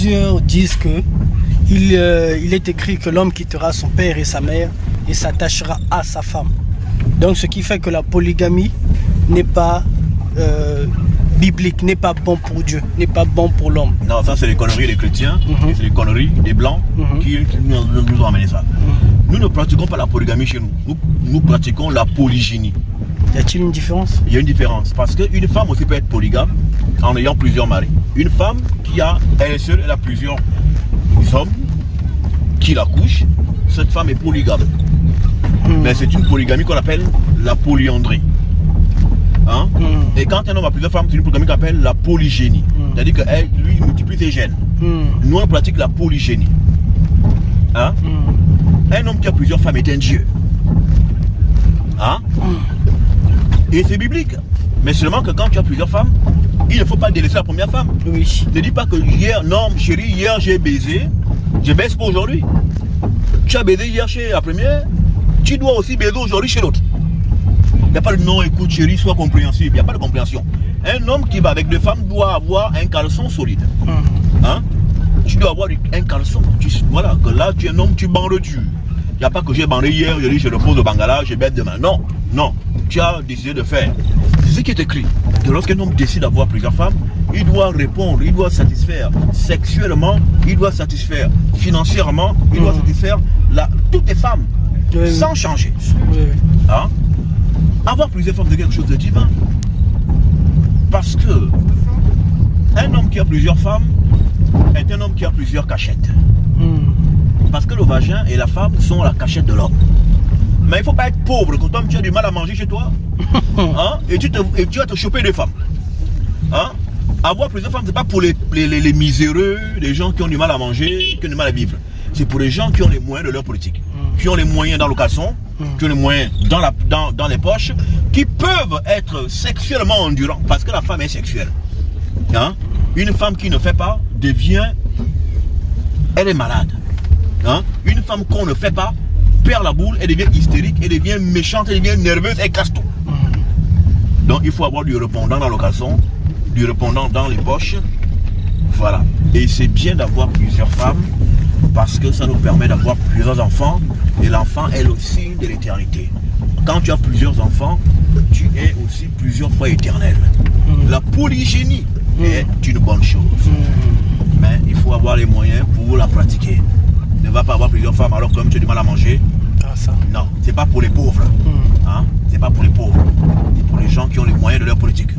plusieurs disent que il est écrit que l'homme quittera son père et sa mère et s'attachera à sa femme. Donc ce qui fait que la polygamie n'est pas biblique, n'est pas bon pour Dieu, n'est pas bon pour l'homme. Non, ça c'est les conneries des chrétiens, et c'est les conneries des blancs qui nous ont amené ça. Nous ne pratiquons pas la polygamie chez nous, nous pratiquons la polygynie. Y a-t-il une différence? Il y a une différence, parce qu'une femme aussi peut être polygame en ayant plusieurs maris. Une femme qui a, elle est seule, elle a plusieurs hommes qui la couchent, cette femme est polygame. Mais c'est une polygamie qu'on appelle la polyandrie. Hein? Et quand un homme a plusieurs femmes, c'est une polygamie qu'on appelle la polygynie. C'est-à-dire que lui, il multiplie ses gènes. Nous, on pratique la polygynie. Hein? Un homme qui a plusieurs femmes est un dieu. Hein? Et c'est biblique. Mais seulement que quand tu as plusieurs femmes, il ne faut pas délaisser la première femme. Oui. Ne dis pas que hier, non chérie, hier j'ai baisé, je baisse pas aujourd'hui. Tu as baisé hier chez la première, tu dois aussi baiser aujourd'hui chez l'autre. Il n'y a pas de non, écoute chérie, sois compréhensible. Il n'y a pas de compréhension. Un homme qui va avec deux femmes doit avoir un caleçon solide. Hein? Tu dois avoir un caleçon. Voilà, que là tu es un homme, tu bandes dur. Il n'y a pas que j'ai bandé hier, je dis je repose au Bangala, je baisse demain. Non, non. Tu as décidé de faire. C'est ce qui est écrit. Que lorsqu'un homme décide d'avoir plusieurs femmes, il doit répondre, il doit satisfaire sexuellement, il doit satisfaire financièrement, il doit satisfaire toutes les femmes, sans changer. Hein? Avoir plusieurs femmes, c'est quelque chose de divin. Parce que un homme qui a plusieurs femmes est un homme qui a plusieurs cachettes. Parce que le vagin et la femme sont la cachette de l'homme. Mais il ne faut pas être pauvre quand tu as du mal à manger chez toi. Hein? Et tu vas te choper des femmes. Hein? Avoir plusieurs femmes, ce n'est pas pour les miséreux, les gens qui ont du mal à manger, qui ont du mal à vivre. C'est pour les gens qui ont les moyens de leur politique. Qui ont les moyens dans le caleçon, qui ont les moyens dans les poches, qui peuvent être sexuellement endurants. Parce que la femme est sexuelle. Hein? Une femme qui ne fait pas devient... Elle est malade. Hein? Une femme qu'on ne fait pas perd la boule, elle devient hystérique, elle devient méchante, elle devient nerveuse, elle casse tout. Donc il faut avoir du répondant dans le caleçon, du répondant dans les poches. Voilà. Et c'est bien d'avoir plusieurs femmes parce que ça nous permet d'avoir plusieurs enfants. Et l'enfant est le signe de l'éternité. Quand tu as plusieurs enfants, tu es aussi plusieurs fois éternel. La polygynie est une bonne chose. Mais il faut avoir les moyens pour la pratiquer. Ne va pas avoir plusieurs femmes alors que comme tu as du mal à manger. Non, c'est pas pour les pauvres. Hein? C'est pas pour les pauvres. C'est pour les gens qui ont les moyens de leur politique.